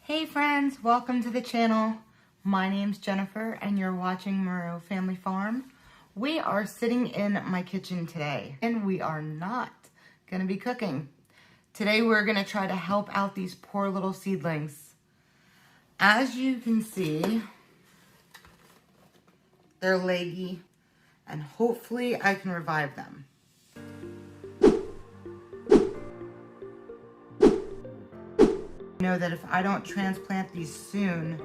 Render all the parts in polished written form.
Hey friends, welcome to the channel. My name's Jennifer and you're watching Marrero Family Farm. We are sitting in my kitchen today and we are not gonna be cooking. Today we're gonna try to help out these poor little seedlings. As you can see, they're leggy and hopefully I can revive them. Know that if I don't transplant these soon,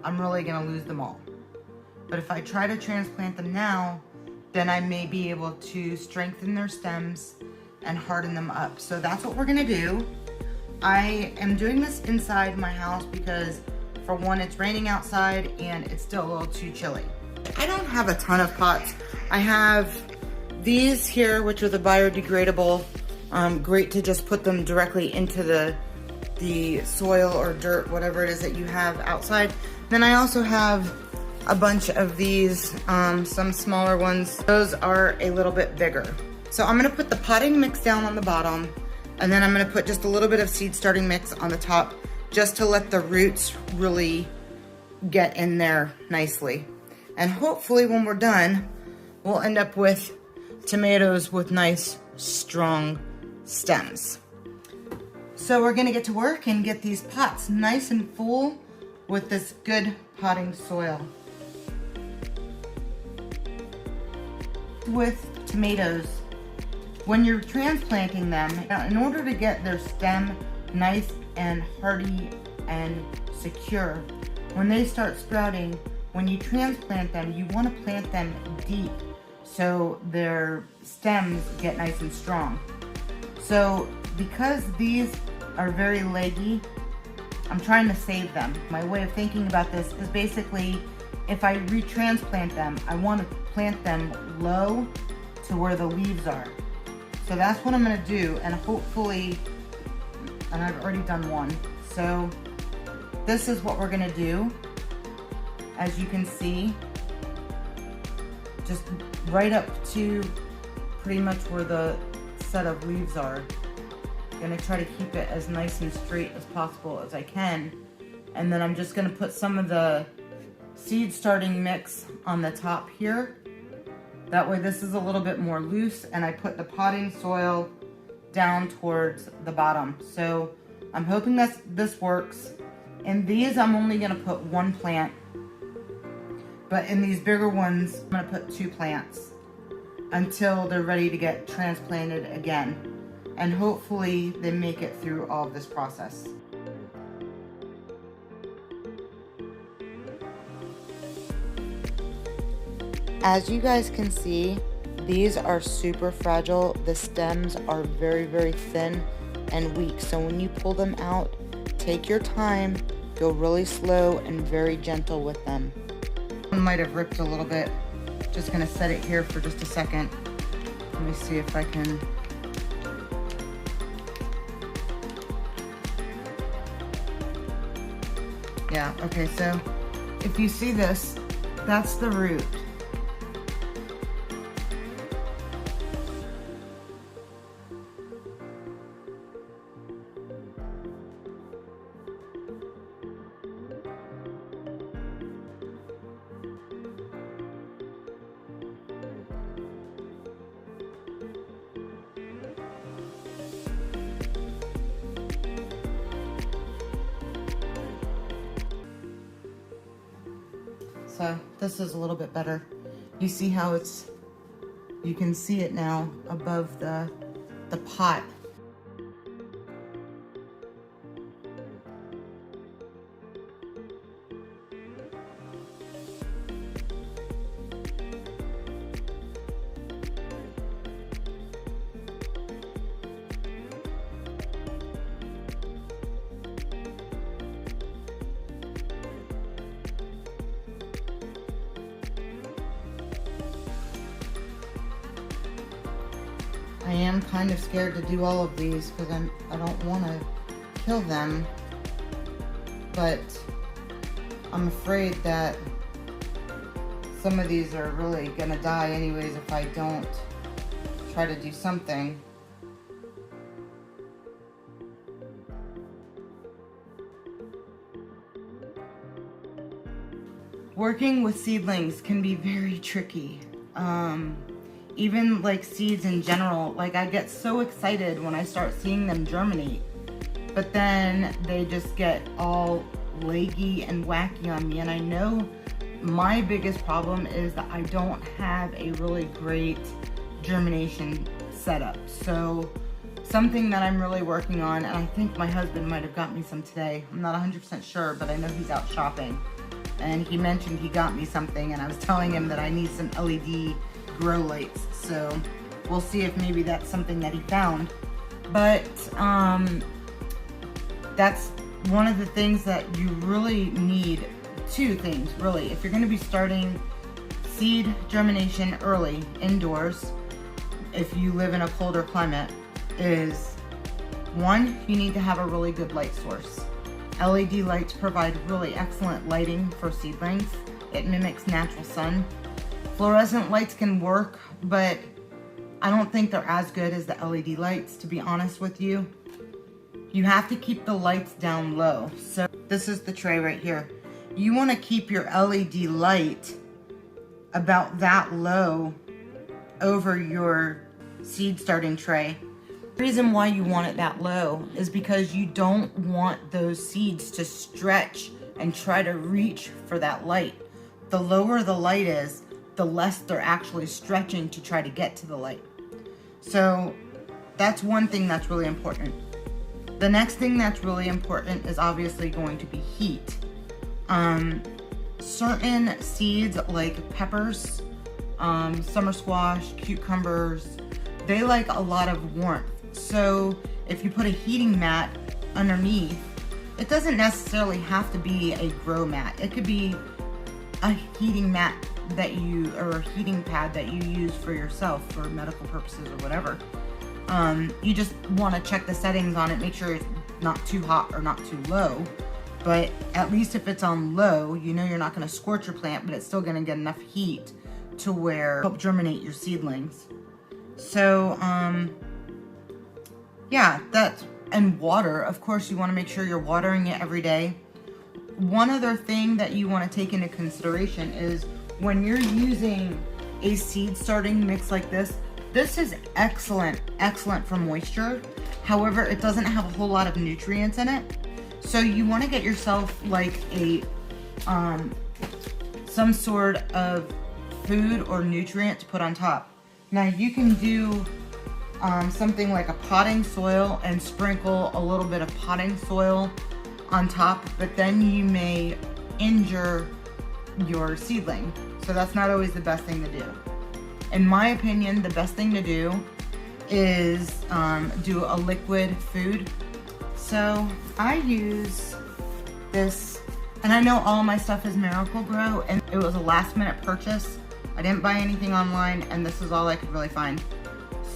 I'm really gonna lose them all. But if I try to transplant them now, then I may be able to strengthen their stems and harden them up. So that's what we're gonna do. I am doing this inside my house because for one, it's raining outside and it's still a little too chilly. I don't have a ton of pots. I have these here, which are the biodegradable. Great to just put them directly into the soil or dirt, whatever it is that you have outside. Then I also have a bunch of these, some smaller ones. Those are a little bit bigger. So I'm gonna put the potting mix down on the bottom, and then I'm gonna put just a little bit of seed starting mix on the top, just to let the roots really get in there nicely. And hopefully when we're done, we'll end up with tomatoes with nice, strong stems. So we're gonna get to work and get these pots nice and full with this good potting soil. With tomatoes, when you're transplanting them, in order to get their stem nice and hardy and secure, when they start sprouting, when you transplant them, you wanna plant them deep so their stems get nice and strong. So because these are very leggy, I'm trying to save them. My way of thinking about this is basically, if I re-transplant them, I want to plant them low to where the leaves are. So that's what I'm gonna do, and hopefully, and I've already done one. So this is what we're gonna do. As you can see, just right up to pretty much where the set of leaves are. Gonna try to keep it as nice and straight as possible as I can. And then I'm just gonna put some of the seed starting mix on the top here. That way this is a little bit more loose, and I put the potting soil down towards the bottom. So I'm hoping that this works. In these, I'm only gonna put one plant, but in these bigger ones, I'm gonna put 2 plants until they're ready to get transplanted again. And hopefully they make it through all of this process. As you guys can see, these are super fragile. The stems are very, very thin and weak. So when you pull them out, take your time, go really slow and very gentle with them. One might have ripped a little bit. Just gonna set it here for just a second. Let me see if I can. Yeah, okay, so if you see this, that's the root. So this is a little bit better. You see how you can see it now above the pot. I am kind of scared to do all of these because I don't want to kill them, but I'm afraid that some of these are really gonna die anyways if I don't try to do something. Working with seedlings can be very tricky. Even like seeds in general, like I get so excited when I start seeing them germinate, but then they just get all leggy and wacky on me. And I know my biggest problem is that I don't have a really great germination setup. So something that I'm really working on, and I think my husband might have got me some today. I'm not 100% sure, but I know he's out shopping. And he mentioned he got me something, and I was telling him that I need some LED grow lights. So we'll see if maybe that's something that he found. But that's one of the things that you really need. Two things really, if you're going to be starting seed germination early indoors, if you live in a colder climate, is one, you need to have a really good light source. LED lights provide really excellent lighting for seedlings. It mimics natural sun. Fluorescent lights can work, but I don't think they're as good as the LED lights, to be honest with you. You have to keep the lights down low. So this is the tray right here. You want to keep your LED light about that low over your seed starting tray. The reason why you want it that low is because you don't want those seeds to stretch and try to reach for that light. The lower the light is, the less they're actually stretching to try to get to the light. So that's one thing that's really important. The next thing that's really important is obviously going to be heat. Certain seeds like peppers, summer squash, cucumbers, they like a lot of warmth. So if you put a heating mat underneath, it doesn't necessarily have to be a grow mat. It could be a heating mat that you, or a heating pad that you use for yourself for medical purposes or whatever. You just want to check the settings on it, make sure it's not too hot or not too low. But at least if it's on low, you know you're not going to scorch your plant, but it's still going to get enough heat to where help germinate your seedlings. So, yeah, that's, and water, of course, you want to make sure you're watering it every day. One other thing that you want to take into consideration is when you're using a seed starting mix like this is excellent for moisture. However, it doesn't have a whole lot of nutrients in it. So you want to get yourself like a, some sort of food or nutrient to put on top. Now you can do something like a potting soil and sprinkle a little bit of potting soil on top, but then you may injure your seedling. So that's not always the best thing to do. In my opinion, the best thing to do is do a liquid food. So I use this, and I know all my stuff is Marrero, and it was a last minute purchase. I didn't buy anything online, and this is all I could really find.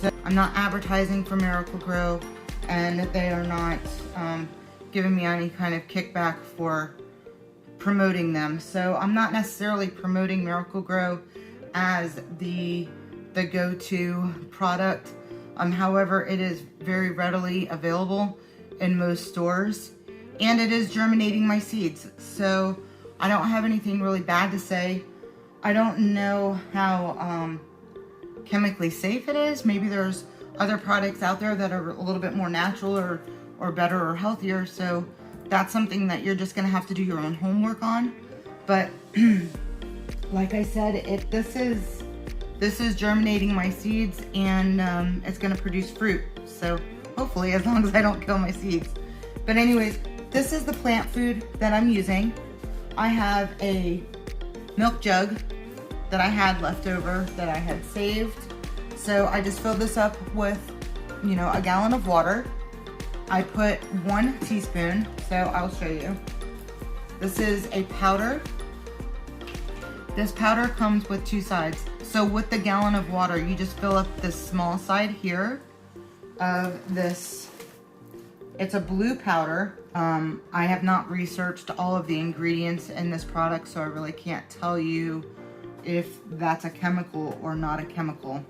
So I'm not advertising for Marrero, and they are not giving me any kind of kickback for promoting them. So I'm not necessarily promoting Marrero as the go-to product. However, it is very readily available in most stores, and it is germinating my seeds. So I don't have anything really bad to say. I don't know how chemically safe it is. Maybe there's other products out there that are a little bit more natural or better or healthier. So that's something that you're just gonna have to do your own homework on. But like I said, this is germinating my seeds, and it's gonna produce fruit. So hopefully, as long as I don't kill my seeds. But anyways, this is the plant food that I'm using. I have a milk jug that I had left over that I had saved. So I just filled this up with, you know, a gallon of water. I put 1 teaspoon, so I'll show you. This is a powder. This powder comes with 2 sides. So with the gallon of water, you just fill up this small side here of this. It's a blue powder. I have not researched all of the ingredients in this product, so I really can't tell you if that's a chemical or not a chemical.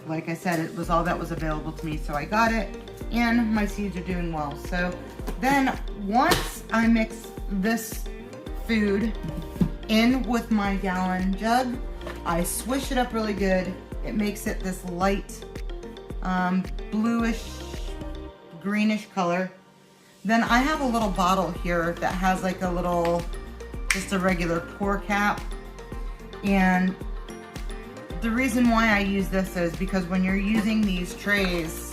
Like I said, it was all that was available to me, so I got it, and my seeds are doing well. So then once I mix this food in with my gallon jug. I swish it up really good. It makes it this light bluish, greenish color. Then I have a little bottle here that has like a little, just a regular pour cap. And the reason why I use this is because when you're using these trays,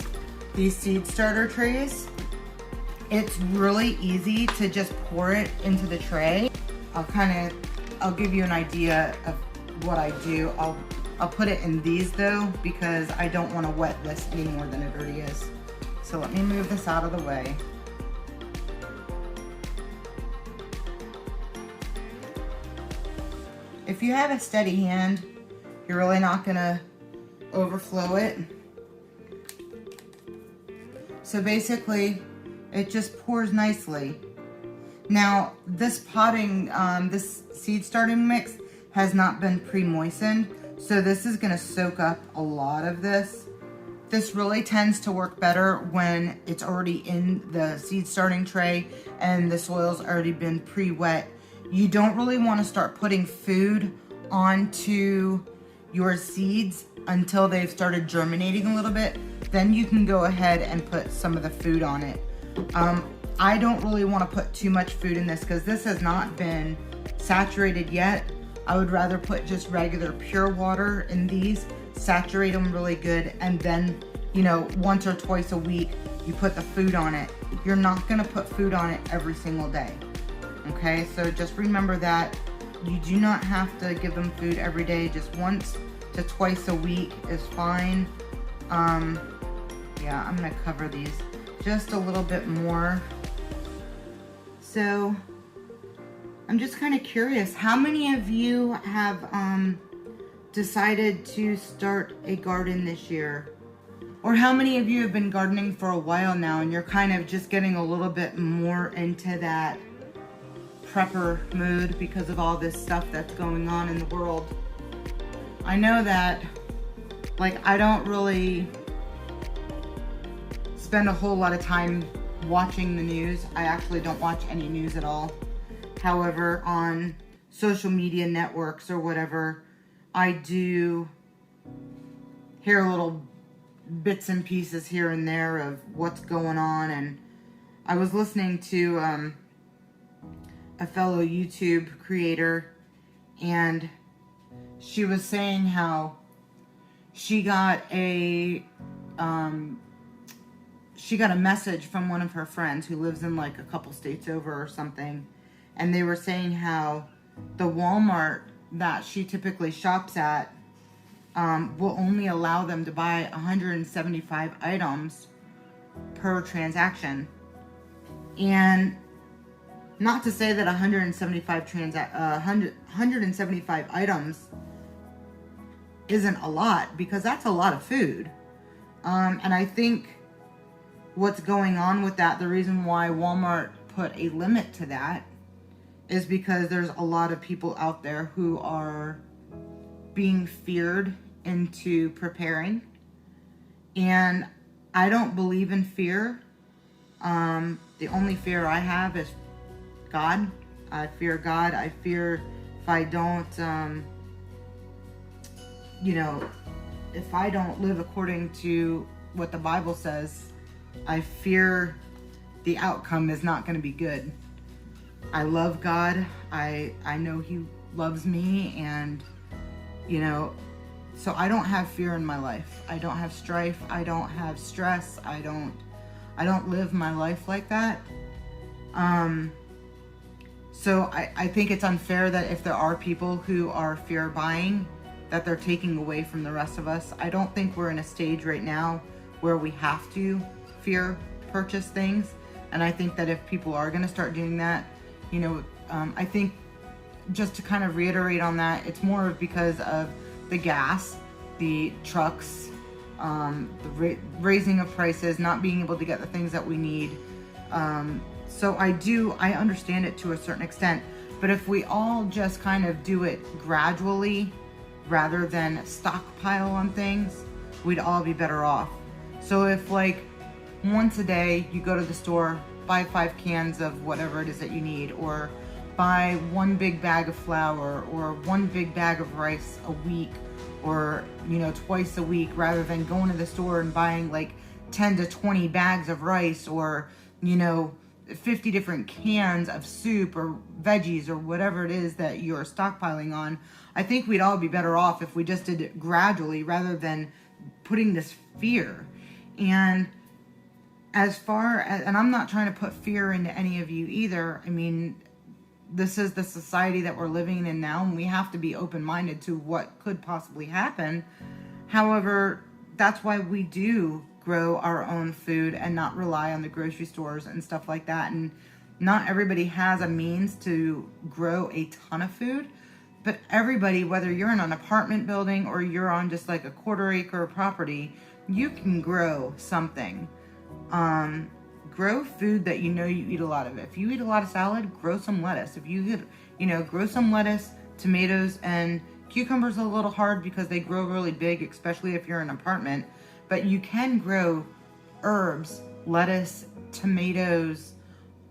these seed starter trays, it's really easy to just pour it into the tray. I'll give you an idea of what I do. I'll put it in these though, because I don't want to wet this any more than it already is. So let me move this out of the way. If you have a steady hand, you're really not gonna overflow it. So basically, it just pours nicely. Now, this potting, this seed starting mix has not been pre-moistened, so this is gonna soak up a lot of this. This really tends to work better when it's already in the seed starting tray and the soil's already been pre-wet. You don't really want to start putting food onto your seeds until they've started germinating a little bit. Then you can go ahead and put some of the food on it. I don't really want to put too much food in this because this has not been saturated yet. I would rather put just regular pure water in these, saturate them really good, and then, you know, once or twice a week, you put the food on it. You're not going to put food on it every single day. Okay, so just remember that you do not have to give them food every day. Just once to twice a week is fine. Yeah, I'm gonna cover these just a little bit more. So I'm just kind of curious, how many of you have decided to start a garden this year? Or how many of you have been gardening for a while now and you're kind of just getting a little bit more into that prepper mood because of all this stuff that's going on in the world? I know that, like, I don't really spend a whole lot of time watching the news. I actually don't watch any news at all. However, on social media networks or whatever, I do hear little bits and pieces here and there of what's going on. And I was listening to a fellow YouTube creator, and she was saying how she got a message from one of her friends who lives in like a couple states over or something, and they were saying how the Walmart that she typically shops at will only allow them to buy 175 items per transaction. And not to say that 175 items isn't a lot, because that's a lot of food. And I think what's going on with that, the reason why Walmart put a limit to that, is because there's a lot of people out there who are being feared into preparing. And I don't believe in fear. The only fear I have is God. I fear God. I fear if I don't, if I don't live according to what the Bible says, I fear the outcome is not going to be good. I love God. I know He loves me, and, so I don't have fear in my life. I don't have strife. I don't have stress. I don't live my life like that. So I think it's unfair that if there are people who are fear buying, that they're taking away from the rest of us. I don't think we're in a stage right now where we have to fear purchase things. And I think that if people are going to start doing that, I think, just to kind of reiterate on that, it's more because of the gas, the trucks, the raising of prices, not being able to get the things that we need. So I understand it to a certain extent, but if we all just kind of do it gradually rather than stockpile on things, we'd all be better off. So if, like, once a day you go to the store, buy 5 cans of whatever it is that you need, or buy one big bag of flour or one big bag of rice a week, or, you know, twice a week, rather than going to the store and buying like 10 to 20 bags of rice, or, you know, 50 different cans of soup or veggies or whatever it is that you're stockpiling on. I think we'd all be better off if we just did it gradually rather than putting this fear. And as far as, and I'm not trying to put fear into any of you either. I mean, this is the society that we're living in now, and we have to be open-minded to what could possibly happen. However, that's why we do grow our own food and not rely on the grocery stores and stuff like that. And not everybody has a means to grow a ton of food, but everybody, whether you're in an apartment building or you're on just like a quarter-acre property, you can grow something. Grow food that you know you eat a lot of. If you eat a lot of salad, grow some lettuce. If you eat, you know, grow some lettuce, tomatoes, and cucumbers are a little hard because they grow really big, especially if you're in an apartment. But you can grow herbs, lettuce, tomatoes.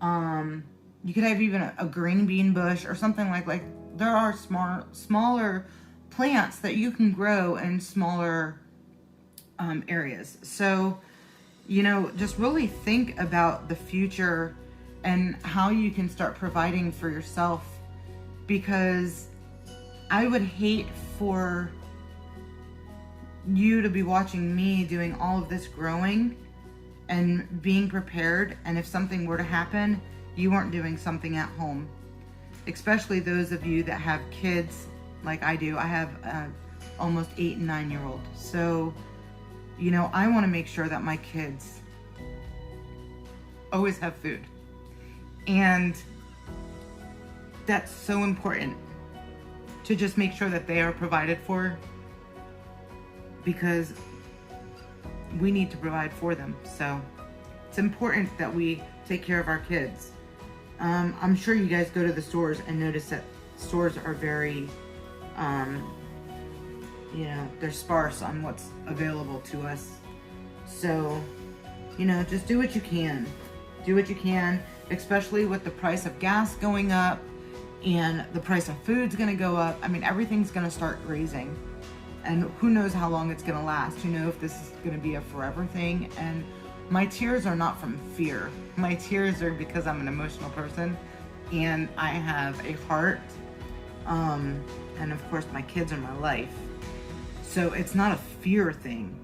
You could have even a green bean bush or something like there are smaller plants that you can grow in smaller areas. So, you know, just really think about the future and how you can start providing for yourself, because I would hate for you to be watching me doing all of this growing and being prepared, and if something were to happen, you weren't doing something at home. Especially those of you that have kids like I do. I have almost 8 and 9 year old. So, you know, I want to make sure that my kids always have food. And that's so important, to just make sure that they are provided for, because we need to provide for them. So it's important that we take care of our kids. I'm sure you guys go to the stores and notice that stores are very, you know, they're sparse on what's available to us. So, you know, just do what you can. Do what you can, especially with the price of gas going up and the price of food's gonna go up. I mean, everything's gonna start raising, and who knows how long it's gonna last. Who knows if this is gonna be a forever thing. And my tears are not from fear. My tears are because I'm an emotional person and I have a heart. And of course my kids are my life. So it's not a fear thing.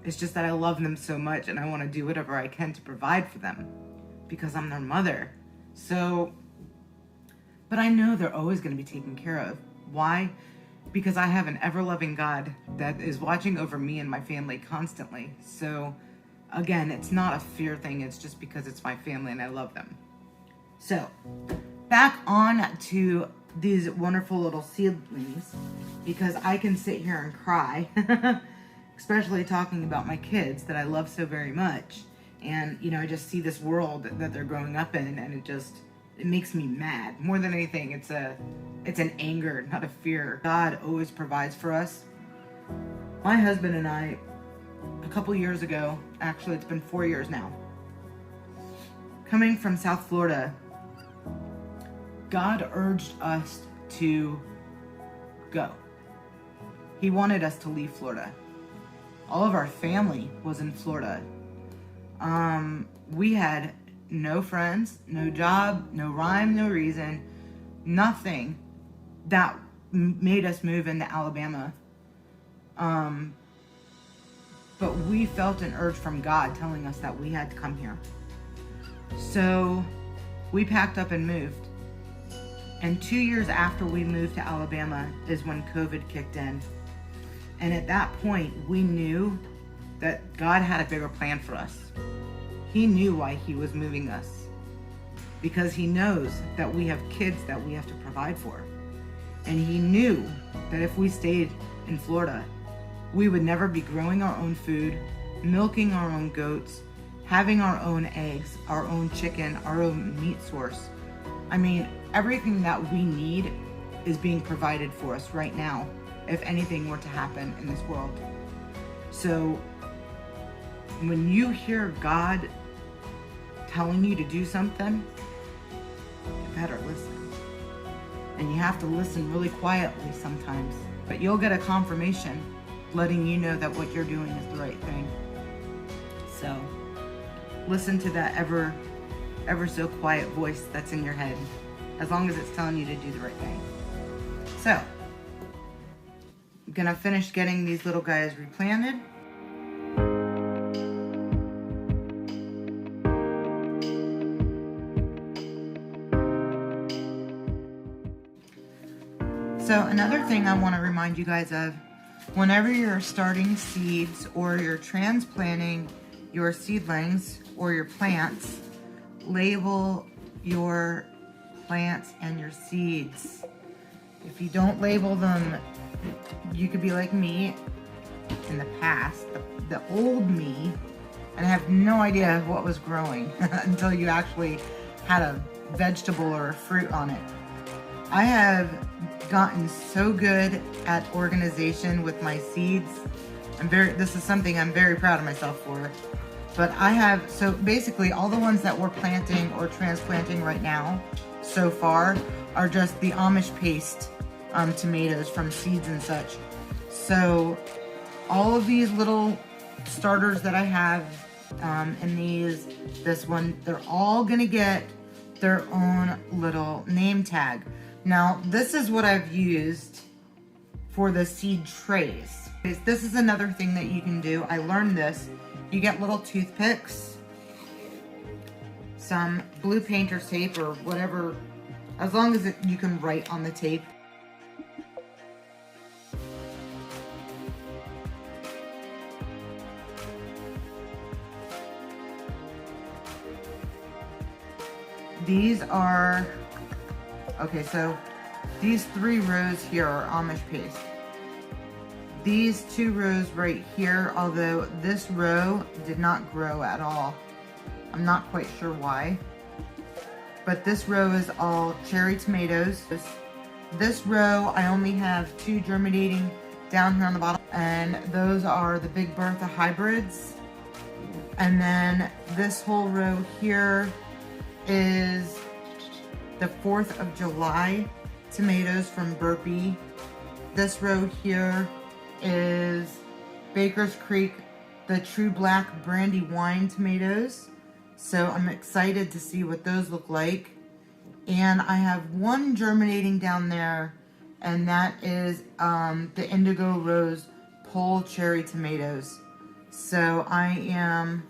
It's just that I love them so much and I want to do whatever I can to provide for them because I'm their mother. So, but I know they're always going to be taken care of. Why? Because I have an ever-loving God that is watching over me and my family constantly. So again, it's not a fear thing. It's just because it's my family and I love them. So back on to these wonderful little seedlings, because I can sit here and cry, especially talking about my kids that I love so very much. And, you know, I just see this world that they're growing up in, and it makes me mad. More than anything, it's an anger, not a fear. God always provides for us. My husband and I, a couple years ago, actually it's been 4 years now, coming from South Florida, God urged us to go. He wanted us to leave Florida. All of our family was in Florida. We had no friends, no job, no rhyme, no reason, nothing that made us move into Alabama. But we felt an urge from God telling us that we had to come here. So we packed up and moved. And 2 years after we moved to Alabama is when COVID kicked in. And at that point, we knew that God had a bigger plan for us. He knew why he was moving us, because he knows that we have kids that we have to provide for. And he knew that if we stayed in Florida, we would never be growing our own food, milking our own goats, having our own eggs, our own chicken, our own meat source. I mean, everything that we need is being provided for us right now, if anything were to happen in this world. So when you hear God telling you to do something, you better listen. and you have to listen really quietly sometimes. But you'll get a confirmation letting you know that what you're doing is the right thing. So listen to that ever so quiet voice that's in your head, as long as it's telling you to do the right thing. So I'm gonna finish getting these little guys replanted. So another thing I want to remind you guys of, whenever you're starting seeds or you're transplanting your seedlings or your plants, label your plants and your seeds. If you don't label them, you could be like me in the past, the old me, and have no idea what was growing until you actually had a vegetable or a fruit on it. I have gotten so good at organization with my seeds. This is something I'm very proud of myself for. But so basically all the ones that we're planting or transplanting right now so far are just the Amish paste tomatoes from seeds and such. So all of these little starters that I have and this one, they're all gonna get their own little name tag. Now, this is what I've used for the seed trays. This is another thing that you can do. I learned this. You get little toothpicks, some blue painter's tape or whatever, as long as you can write on the tape. These are, okay, so these 3 rows here are Amish paste. These 2 rows right here, although this row did not grow at all. I'm not quite sure why. But this row is all cherry tomatoes. This row, I only have 2 germinating down here on the bottom, and those are the Big Bertha hybrids. And then this whole row here is the 4th of July tomatoes from Burpee. This row here is Baker's Creek, the True Black Brandy Wine tomatoes. So I'm excited to see what those look like. And I have 1 germinating down there, and that is the Indigo Rose Pole Cherry tomatoes. So I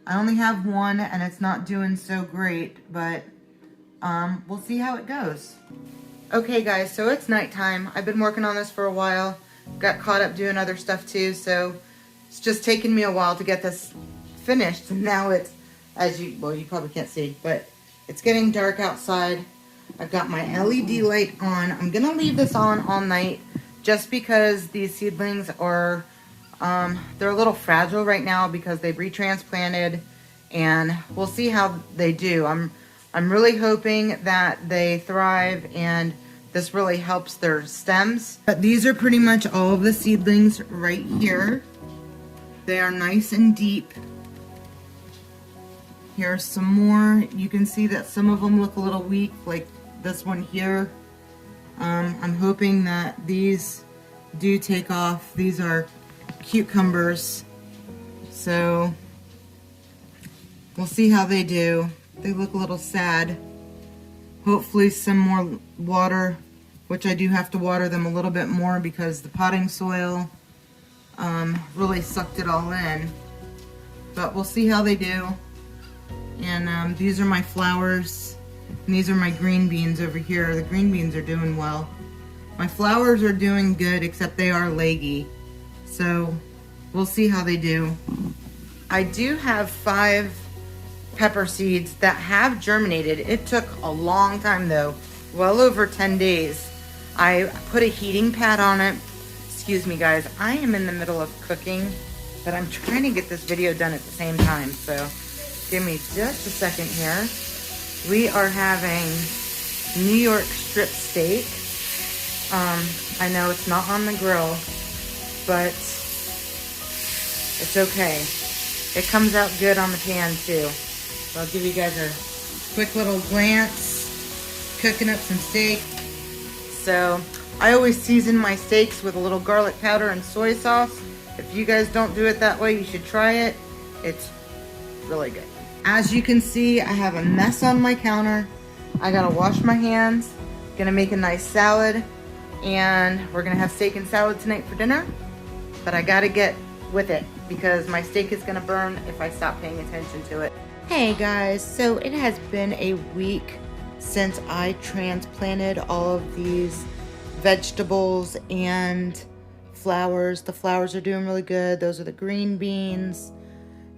only have 1, and it's not doing so great, but we'll see how it goes. Okay guys, so it's nighttime. I've been working on this for a while. Got caught up doing other stuff too, so it's just taken me a while to get this finished. And now it's, you probably can't see, but it's getting dark outside. I've got my LED light on. I'm gonna leave this on all night just because these seedlings are, they're a little fragile right now because they've retransplanted, and we'll see how they do. I'm really hoping that they thrive and this really helps their stems. But these are pretty much all of the seedlings right here. They are nice and deep. Here's some more. You can see that some of them look a little weak, like this one here. I'm hoping that these do take off. These are cucumbers. So we'll see how they do. They look a little sad. Hopefully some more water, which I do have to water them a little bit more because the potting soil really sucked it all in. But we'll see how they do. And these are my flowers, and these are my green beans over here. The green beans are doing well. My flowers are doing good, except they are leggy. So we'll see how they do. I do have 5 pepper seeds that have germinated. It took a long time though, well over 10 days. I put a heating pad on it. Excuse me guys, I am in the middle of cooking, but I'm trying to get this video done at the same time, so give me just a second here. We are having New York strip steak. I know it's not on the grill, but it's okay. It comes out good on the pan too. So I'll give you guys a quick little glance. Cooking up some steak. So I always season my steaks with a little garlic powder and soy sauce. If you guys don't do it that way, you should try it. It's really good. As you can see, I have a mess on my counter. I gotta wash my hands. Gonna make a nice salad, and we're gonna have steak and salad tonight for dinner. But I gotta get with it because my steak is gonna burn if I stop paying attention to it. Hey guys, so it has been a week since I transplanted all of these vegetables and flowers. The flowers are doing really good. Those are the green beans,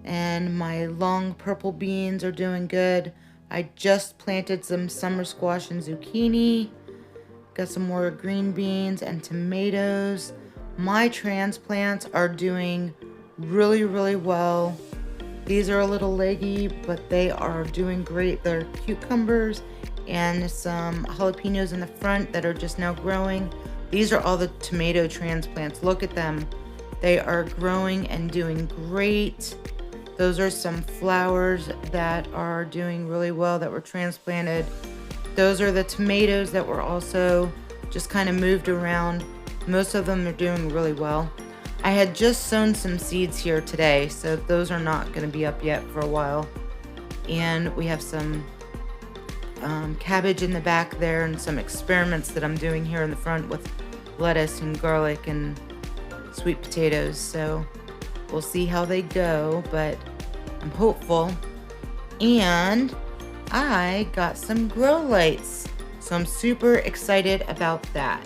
and my long purple beans are doing good. I just planted some summer squash and zucchini. Got some more green beans and tomatoes. My transplants are doing really, really well. These are a little leggy, but they are doing great. They're cucumbers and some jalapenos in the front that are just now growing. These are all the tomato transplants. Look at them. They are growing and doing great. Those are some flowers that are doing really well that were transplanted. Those are the tomatoes that were also just kind of moved around. Most of them are doing really well. I had just sown some seeds here today, so those are not going to be up yet for a while. And we have some cabbage in the back there and some experiments that I'm doing here in the front with lettuce and garlic and sweet potatoes. So we'll see how they go, but I'm hopeful. And I got some grow lights, so I'm super excited about that.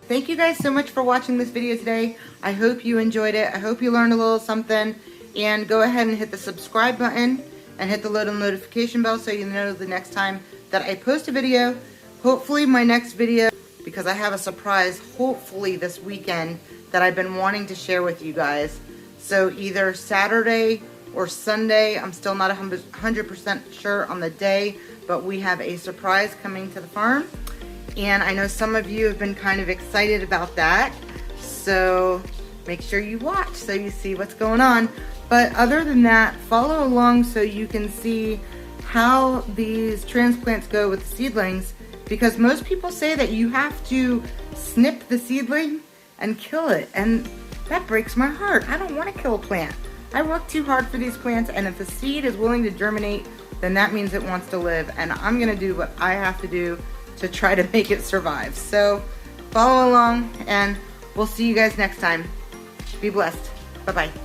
Thank you guys so much for watching this video today. I hope you enjoyed it. I hope you learned a little something. And go ahead and hit the subscribe button and hit the little notification bell so you know the next time that I post a video. Hopefully my next video, because I have a surprise hopefully this weekend that I've been wanting to share with you guys. So either Saturday or Sunday, I'm still not 100% sure on the day, but we have a surprise coming to the farm. And I know some of you have been kind of excited about that. So make sure you watch so you see what's going on. But other than that, follow along so you can see how these transplants go with the seedlings, because most people say that you have to snip the seedling and kill it, and that breaks my heart. I don't want to kill a plant. I work too hard for these plants, and if the seed is willing to germinate, then that means it wants to live, and I'm gonna do what I have to do to try to make it survive. So follow along, and we'll see you guys next time. Be blessed. Bye-bye.